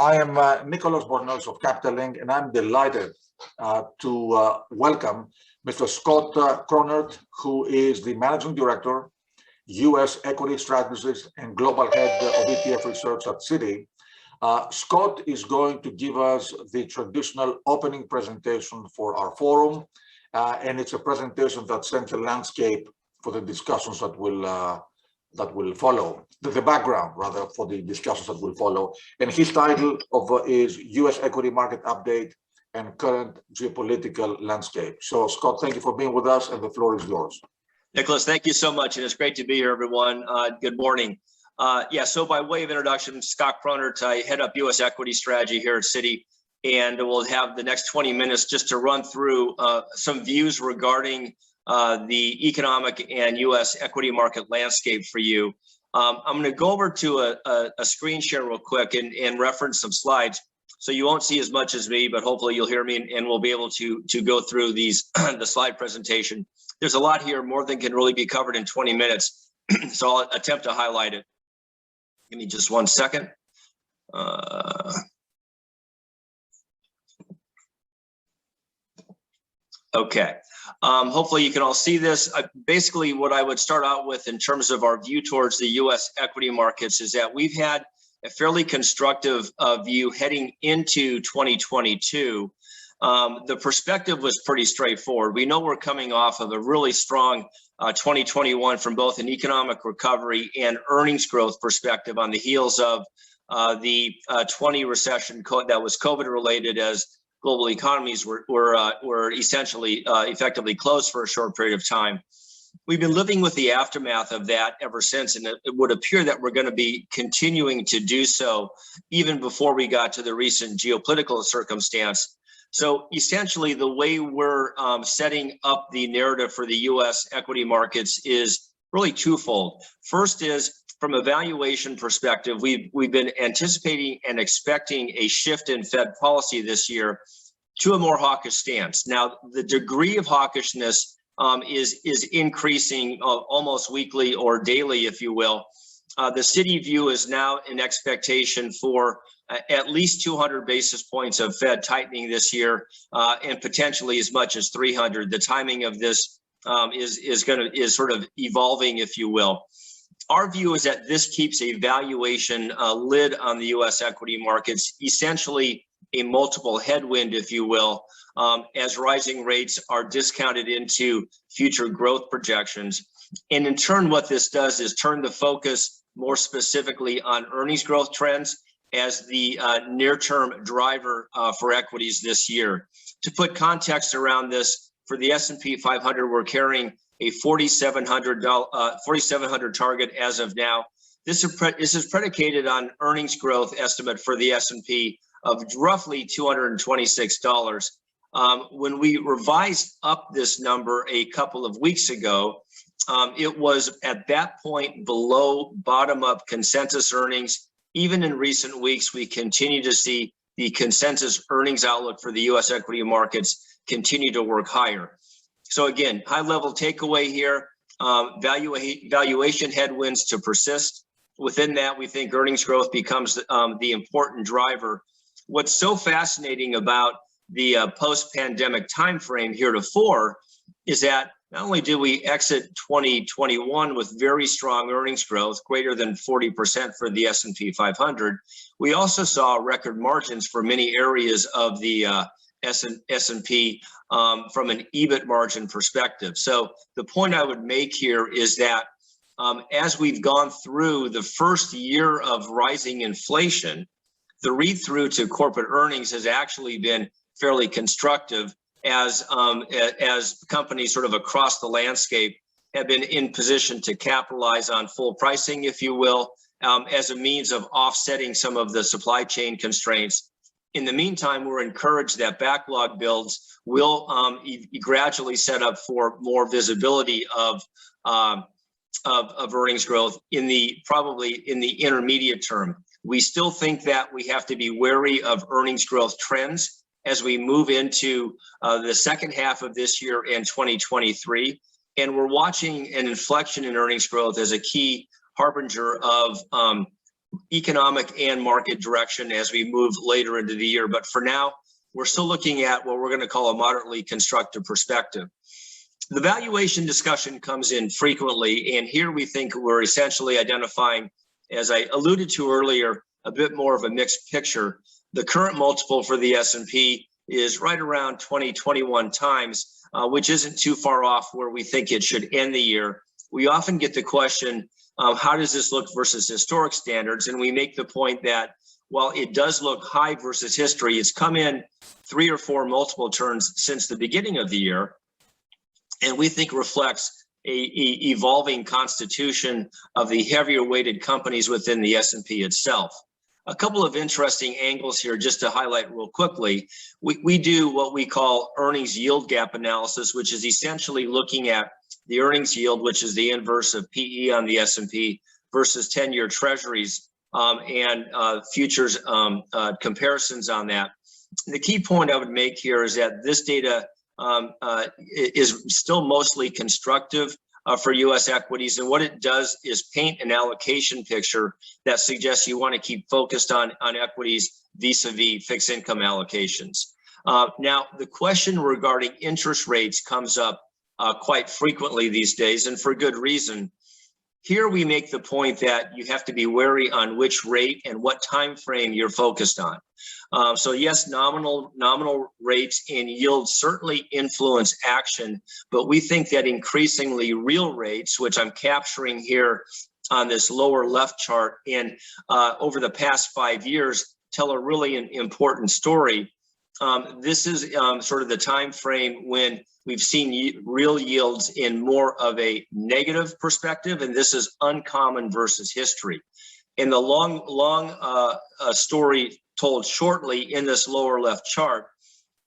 I am Nicholas Bornos of Capital Link, and I'm delighted to welcome Mr. Scott Chronert, who is the Managing Director, U.S. Equity Strategist and Global Head of ETF Research at Citi. Scott is going to give us the traditional opening presentation for our forum, and it's a presentation that sets the landscape for the discussions that will follow, the background rather for the discussions that will follow. And his title is U.S. Equity Market Update and Current Geopolitical Landscape. So Scott, thank you for being with us, and the floor is yours. Nicholas, thank you so much, and it's great to be here, everyone. Good morning. So by way of introduction, Scott Chronert, I head up U.S. equity strategy here at Citi, and we'll have the next 20 minutes just to run through some views regarding the economic and U.S. equity market landscape for you. I'm going to go over to a screen share real quick and reference some slides. So you won't see as much as me, but hopefully you'll hear me and we'll be able to go through these the slide presentation. There's a lot here, more than can really be covered in 20 minutes. So I'll attempt to highlight it. Give me just 1 second. Okay. Hopefully you can all see this. Basically, what I would start out with in terms of our view towards the U.S. equity markets is that we've had a fairly constructive view heading into 2022. The perspective was pretty straightforward. We know we're coming off of a really strong 2021 from both an economic recovery and earnings growth perspective on the heels of the 20 recession that was COVID related, as global economies were essentially effectively closed for a short period of time. We've been living with the aftermath of that ever since, and it would appear that we're going to be continuing to do so even before we got to the recent geopolitical circumstance. So essentially, the way we're setting up the narrative for the U.S. equity markets is really twofold. First is, from a valuation perspective, we've been anticipating and expecting a shift in Fed policy this year to a more hawkish stance. Now, the degree of hawkishness is increasing almost weekly or daily, if you will. The Citi view is now an expectation for at least 200 basis points of Fed tightening this year, and potentially as much as 300. The timing of this is sort of evolving, if you will. Our view is that this keeps a valuation lid on the U.S. equity markets, essentially a multiple headwind, if you will, as rising rates are discounted into future growth projections. And in turn, what this does is turn the focus more specifically on earnings growth trends as the near-term driver for equities this year. To put context around this, for the S&P 500, we're carrying a 4,700 target as of now. This is predicated on earnings growth estimate for the S&P of roughly $226. When we revised up this number a couple of weeks ago, it was at that point below bottom-up consensus earnings. Even in recent weeks, we continue to see the consensus earnings outlook for the U.S. equity markets continue to work higher. So again, high-level takeaway here, valuation headwinds to persist. Within that, we think earnings growth becomes the important driver. What's so fascinating about the post-pandemic timeframe heretofore is that not only did we exit 2021 with very strong earnings growth, greater than 40% for the S&P 500, we also saw record margins for many areas of the S&P from an EBIT margin perspective. So the point I would make here is that as we've gone through the first year of rising inflation, the read-through to corporate earnings has actually been fairly constructive as companies sort of across the landscape have been in position to capitalize on full pricing, if you will, as a means of offsetting some of the supply chain constraints. In the meantime, we're encouraged that backlog builds will gradually set up for more visibility of earnings growth probably in the intermediate term. We still think that we have to be wary of earnings growth trends as we move into the second half of this year and 2023. And we're watching an inflection in earnings growth as a key harbinger of economic and market direction as we move later into the year. But for now, we're still looking at what we're going to call a moderately constructive perspective. The valuation discussion comes in frequently, and here we think we're essentially identifying, as I alluded to earlier, a bit more of a mixed picture. The current multiple for the S&P is right around 21 times, which isn't too far off where we think it should end the year. We often get the question, how does this look versus historic standards? And we make the point that while it does look high versus history, it's come in 3 or 4 multiple turns since the beginning of the year, and we think reflects a evolving constitution of the heavier weighted companies within the S&P itself. A couple of interesting angles here just to highlight real quickly. We do what we call earnings yield gap analysis, which is essentially looking at the earnings yield, which is the inverse of PE on the S&P versus 10-year treasuries and futures comparisons on that. The key point I would make here is that this data is still mostly constructive for U.S. equities, and what it does is paint an allocation picture that suggests you want to keep focused on equities vis-a-vis fixed income allocations. Now, the question regarding interest rates comes up quite frequently these days, and for good reason. Here we make the point that you have to be wary on which rate and what time frame you're focused on. So yes, nominal rates and yields certainly influence action, but we think that increasingly real rates, which I'm capturing here on this lower left chart, and over the past 5 years, tell a really important story. This is sort of the time frame when we've seen real yields in more of a negative perspective, and this is uncommon versus history. And the long story told shortly in this lower left chart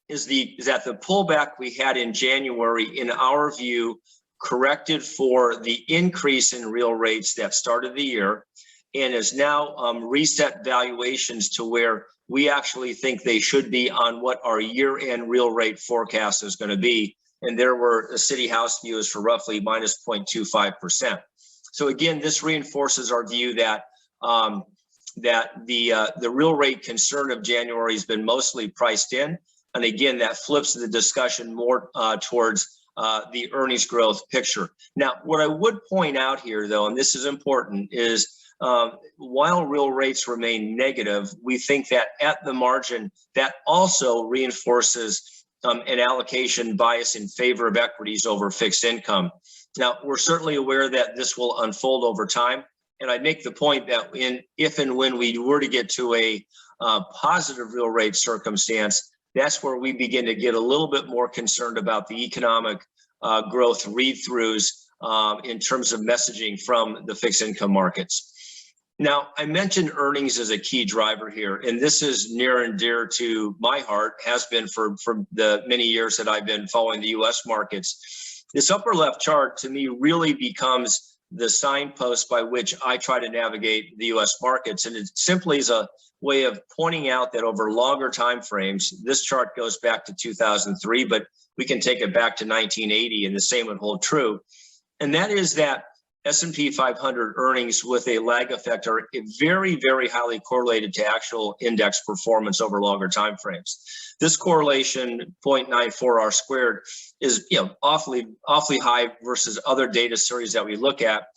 is that the pullback we had in January, in our view, corrected for the increase in real rates that started the year and is now reset valuations to where we actually think they should be on what our year-end real rate forecast is going to be. And there were the Citi house views for roughly minus 0.25%. So again, this reinforces our view that the real rate concern of January has been mostly priced in. And again, that flips the discussion more towards the earnings growth picture. Now, what I would point out here, though, and this is important, is while real rates remain negative, we think that at the margin, that also reinforces an allocation bias in favor of equities over fixed income. Now, we're certainly aware that this will unfold over time. And I make the point that if and when we were to get to a positive real rate circumstance, that's where we begin to get a little bit more concerned about the economic growth read-throughs in terms of messaging from the fixed income markets. Now, I mentioned earnings as a key driver here, and this is near and dear to my heart, has been for the many years that I've been following the U.S. markets. This upper left chart, to me, really becomes the signpost by which I try to navigate the U.S. markets, and it simply is a way of pointing out that over longer time frames, this chart goes back to 2003, but we can take it back to 1980, and the same would hold true. And that is that S&P 500 earnings with a lag effect are very, very highly correlated to actual index performance over longer time frames. This correlation, 0.94 R squared, is awfully high versus other data series that we look at.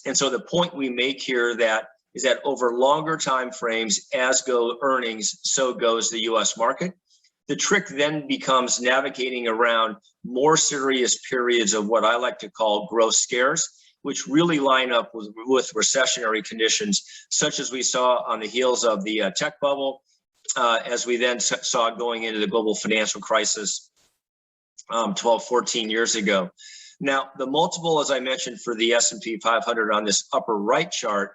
And so the point we make here is that over longer time frames, as go earnings, so goes the U.S. market. The trick then becomes navigating around more serious periods of what I like to call growth scares, which really line up with recessionary conditions, such as we saw on the heels of the tech bubble, as we then saw going into the global financial crisis 12, 14 years ago. Now, the multiple, as I mentioned, for the S&P 500 on this upper right chart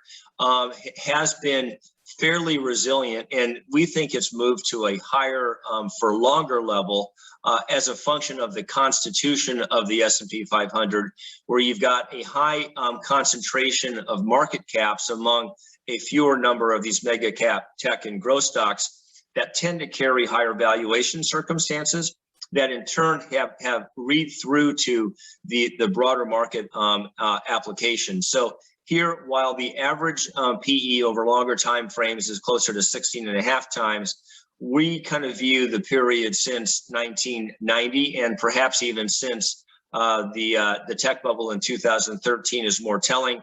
has been fairly resilient, and we think it's moved to a higher for longer level as a function of the constitution of the S&P 500, where you've got a high concentration of market caps among a fewer number of these mega cap tech and growth stocks that tend to carry higher valuation circumstances that in turn have read through to the broader market application. So Here, while the average PE over longer time frames is closer to 16.5 times, we kind of view the period since 1990 and perhaps even since the tech bubble in 2013 is more telling.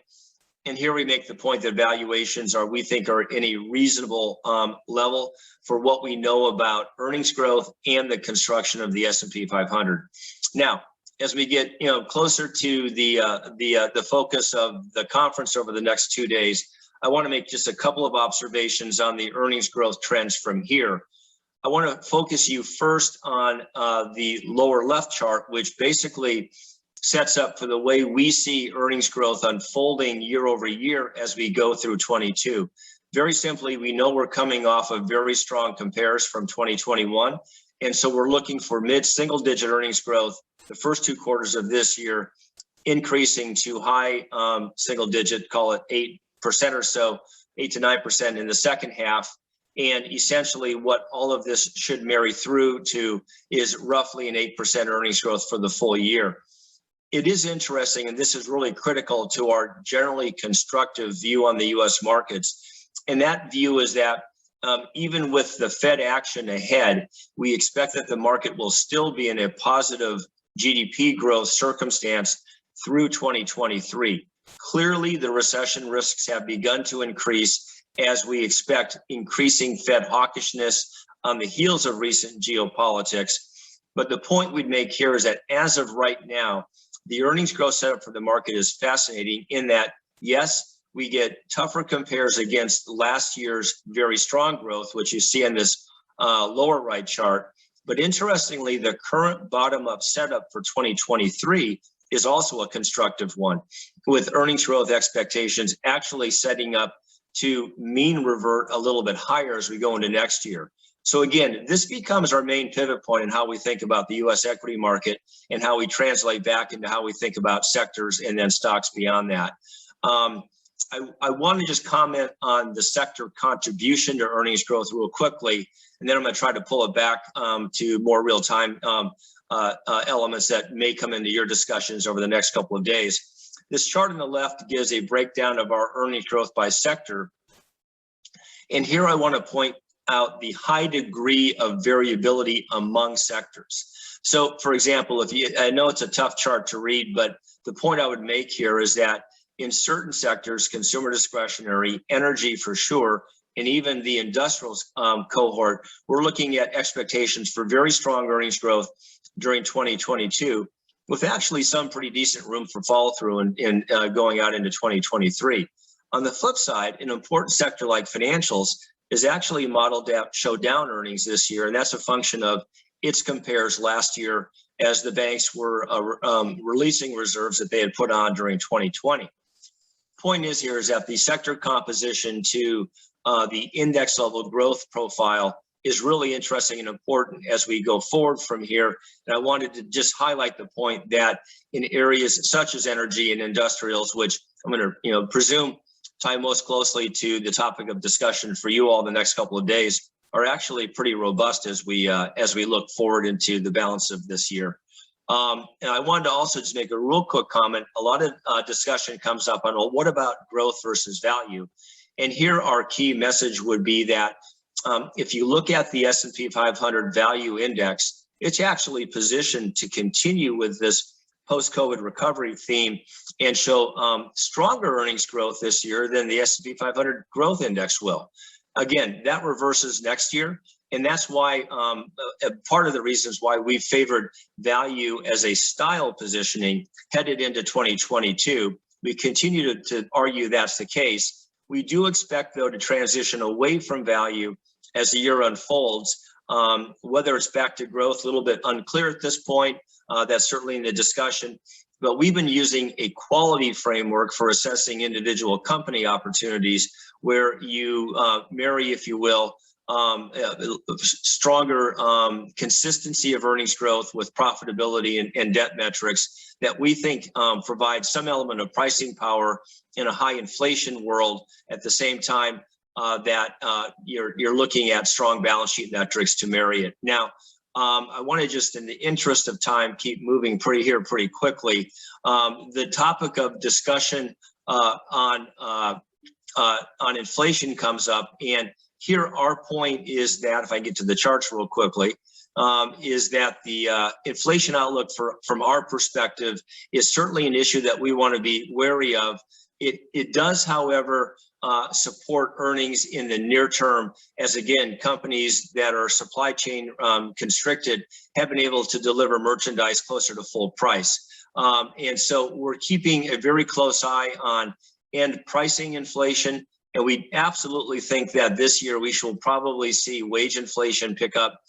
And here we make the point that valuations we think are in a reasonable level for what we know about earnings growth and the construction of the S&P 500. Now, as we get closer to the focus of the conference over the next 2 days, I want to make just a couple of observations on the earnings growth trends from here. I want to focus you first on the lower left chart, which basically sets up for the way we see earnings growth unfolding year over year as we go through 22. Very simply, we know we're coming off of very strong compares from 2021. And so we're looking for mid-single digit earnings growth the first 2 quarters of this year, increasing to high single digit, call it 8% or so, 8 to 9% in the second half. And essentially what all of this should marry through to is roughly an 8% earnings growth for the full year. It is interesting, and this is really critical to our generally constructive view on the US markets. And that view is that even with the Fed action ahead, we expect that the market will still be in a positive GDP growth circumstance through 2023. Clearly, the recession risks have begun to increase as we expect increasing Fed hawkishness on the heels of recent geopolitics. But the point we'd make here is that as of right now, the earnings growth setup for the market is fascinating in that, yes, we get tougher compares against last year's very strong growth, which you see in this lower right chart. But interestingly, the current bottom-up setup for 2023 is also a constructive one, with earnings growth expectations actually setting up to mean revert a little bit higher as we go into next year. So again, this becomes our main pivot point in how we think about the US equity market and how we translate back into how we think about sectors and then stocks beyond that. I want to just comment on the sector contribution to earnings growth real quickly, and then I'm going to try to pull it back to more real-time elements that may come into your discussions over the next couple of days. This chart on the left gives a breakdown of our earnings growth by sector. And here I want to point out the high degree of variability among sectors. So for example, I know it's a tough chart to read, but the point I would make here is that in certain sectors, consumer discretionary, energy for sure, and even the industrials cohort, we're looking at expectations for very strong earnings growth during 2022, with actually some pretty decent room for follow through in going out into 2023. On the flip side, an important sector like financials is actually modeled to show down earnings this year, and that's a function of its compares last year as the banks were releasing reserves that they had put on during 2020. Point is here is that the sector composition to the index level growth profile is really interesting and important as we go forward from here. And I wanted to just highlight the point that in areas such as energy and industrials, which I'm going to presume tie most closely to the topic of discussion for you all the next couple of days, are actually pretty robust as we look forward into the balance of this year. And I wanted to also just make a real quick comment. A lot of discussion comes up on, well, what about growth versus value? And here our key message would be that if you look at the S&P 500 value index, it's actually positioned to continue with this post-COVID recovery theme and show stronger earnings growth this year than the S&P 500 growth index will. Again, that reverses next year. And that's why part of the reasons why we favored value as a style positioning headed into 2022. We continue to argue that's the case. We do expect, though, to transition away from value as the year unfolds. Whether it's back to growth, a little bit unclear at this point. That's certainly in the discussion. But we've been using a quality framework for assessing individual company opportunities where you marry, if you will, stronger consistency of earnings growth with profitability and debt metrics that we think provide some element of pricing power in a high inflation world at the same time that you're looking at strong balance sheet metrics to marry it. Now, I want to just, in the interest of time, keep moving pretty quickly. The topic of discussion on inflation comes up. And here our point is that, if I get to the charts real quickly, is that the inflation outlook from our perspective is certainly an issue that we want to be wary of. It does, however, support earnings in the near term, as again, companies that are supply chain constricted have been able to deliver merchandise closer to full price. And so we're keeping a very close eye on end pricing inflation. And we absolutely think that this year we shall probably see wage inflation pick up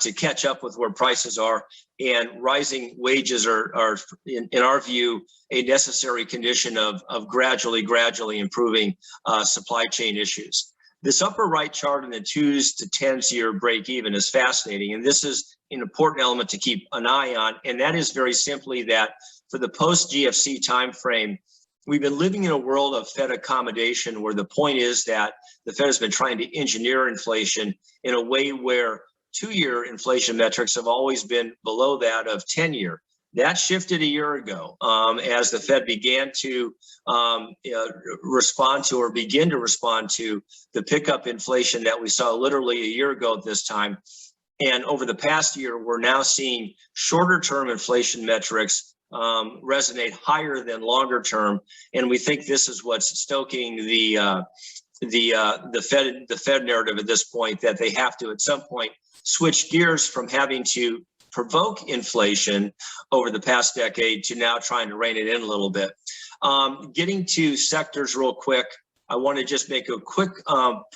to catch up with where prices are. And rising wages are in our view, a necessary condition of gradually improving supply chain issues. This upper right chart in the 2s to 10s year break even is fascinating. And this is an important element to keep an eye on. And that is very simply that for the post-GFC timeframe, we've been living in a world of Fed accommodation where the point is that the Fed has been trying to engineer inflation in a way where 2-year inflation metrics have always been below that of 10-year. That shifted a year ago as the Fed began to respond to or begin to respond to the pickup inflation that we saw literally a year ago at this time. And over the past year, we're now seeing shorter term inflation metrics resonate higher than longer term. And we think this is what's stoking the Fed narrative at this point, that they have to at some point switch gears from having to provoke inflation over the past decade to now trying to rein it in a little bit. Getting to sectors real quick, I want to just make a quick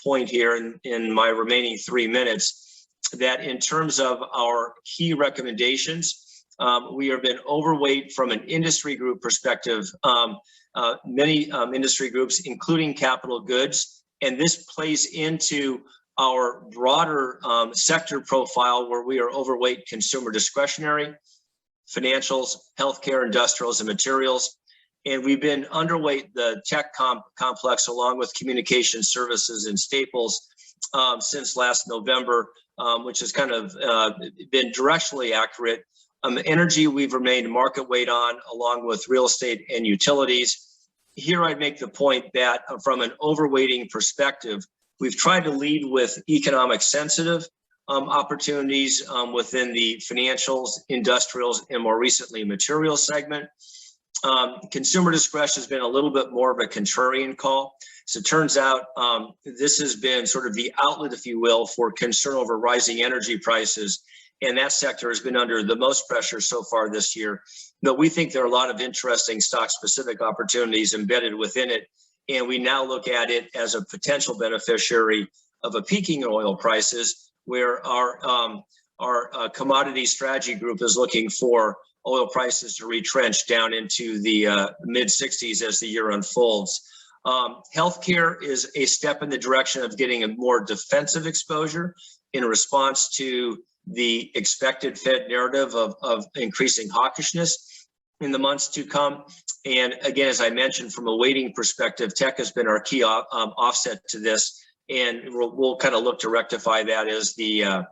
point here in my remaining 3 minutes, that in terms of our key recommendations, we have been overweight from an industry group perspective, many industry groups, including capital goods. And this plays into our broader sector profile, where we are overweight consumer discretionary, financials, healthcare, industrials, and materials. And we've been underweight the tech complex along with communication services and staples since last November, which has kind of been directionally accurate. Energy, we've remained market weight on, along with real estate and utilities. Here I'd make the point that from an overweighting perspective, we've tried to lead with economic sensitive opportunities within the financials, industrials, and more recently materials segment. Consumer discretion has been a little bit more of a contrarian call. So it turns out this has been sort of the outlet, if you will, for concern over rising energy prices. And that sector has been under the most pressure so far this year. But we think there are a lot of interesting stock-specific opportunities embedded within it. And we now look at it as a potential beneficiary of a peaking in oil prices, where our commodity strategy group is looking for oil prices to retrench down into the mid-60s as the year unfolds. Healthcare is a step in the direction of getting a more defensive exposure in response to the expected Fed narrative of increasing hawkishness in the months to come. And again, as I mentioned, from a weighting perspective, tech has been our key offset to this, and we'll kind of look to rectify that as the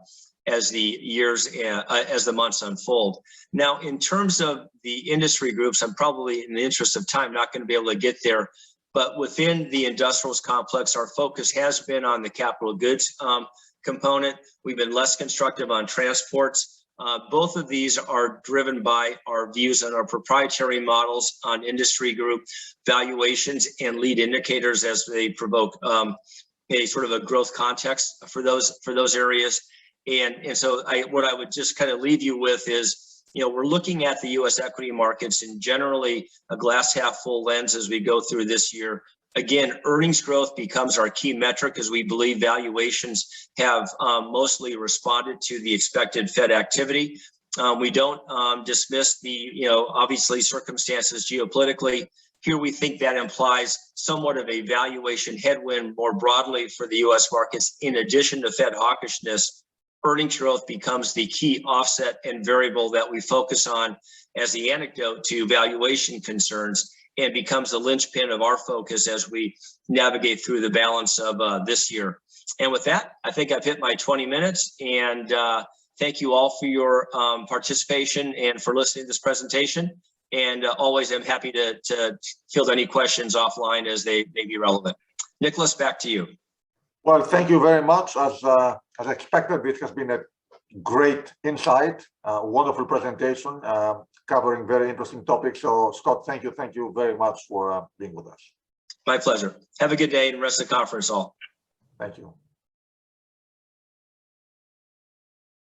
months unfold. Now, in terms of the industry groups, I'm probably, in the interest of time, not going to be able to get there. But within the industrials complex, our focus has been on the capital goods component. We've been less constructive on transports. Both of these are driven by our views on our proprietary models on industry group valuations and lead indicators as they provoke a sort of a growth context for those areas. And so what I would just kind of leave you with is, we're looking at the U.S. equity markets in generally a glass half full lens as we go through this year. Again, earnings growth becomes our key metric, as we believe valuations have mostly responded to the expected Fed activity. We don't dismiss the, obviously circumstances geopolitically. Here we think that implies somewhat of a valuation headwind more broadly for the U.S. markets. In addition to Fed hawkishness, earnings growth becomes the key offset and variable that we focus on as the antidote to valuation concerns, and becomes the linchpin of our focus as we navigate through the balance of this year. And with that, I think I've hit my 20 minutes, and thank you all for your participation and for listening to this presentation. and always am happy to field any questions offline as they may be relevant. Nicholas, back to you. Well, thank you very much. As expected, this has been a great insight, wonderful presentation, covering very interesting topics. So, Scott, thank you very much for being with us. My pleasure. Have a good day and rest of the conference all. Thank you.